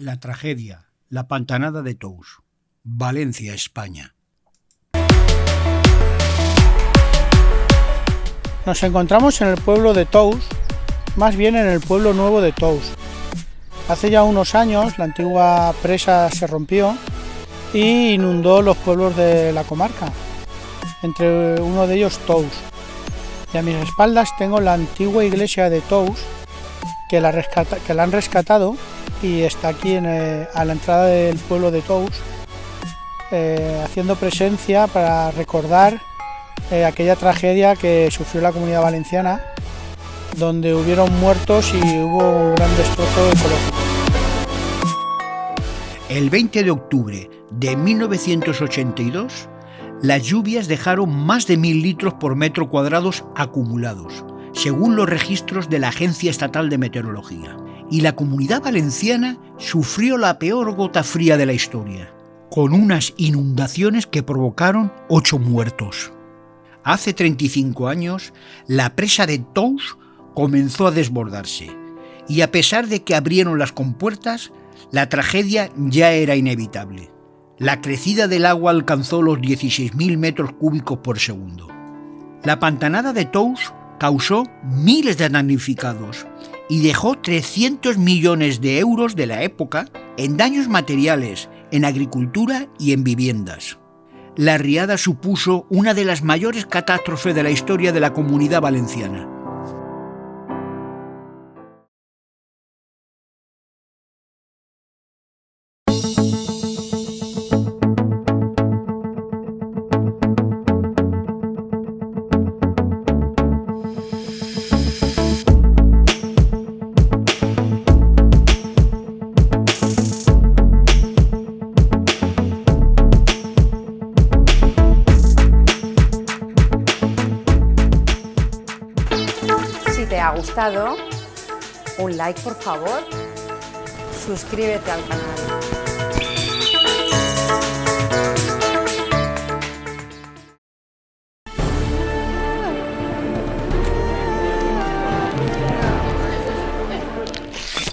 La tragedia, la pantanada de Tous, Valencia, España. Nos encontramos en el pueblo de Tous, más bien en el pueblo nuevo de Tous. Hace ya unos años la antigua presa se rompió y inundó los pueblos de la comarca, entre uno de ellos Tous. Y a mis espaldas tengo la antigua iglesia de Tous, que la han rescatado y está aquí a la entrada del pueblo de Tous, haciendo presencia para recordar aquella tragedia que sufrió la Comunidad Valenciana, donde hubieron muertos y hubo un gran destrozo ecológico. El 20 de octubre de 1982, las lluvias dejaron más de 1.000 litros por metro cuadrado acumulados, según los registros de la Agencia Estatal de Meteorología. Y la Comunidad Valenciana sufrió la peor gota fría de la historia, con unas inundaciones que provocaron 8 muertos. Hace 35 años, la presa de Tous comenzó a desbordarse, y a pesar de que abrieron las compuertas, la tragedia ya era inevitable. La crecida del agua alcanzó los 16.000 metros cúbicos por segundo. La pantanada de Tous causó miles de damnificados y dejó 300 millones de euros de la época en daños materiales, en agricultura y en viviendas. La riada supuso una de las mayores catástrofes de la historia de la Comunidad Valenciana. Si te ha gustado, un like por favor, suscríbete al canal.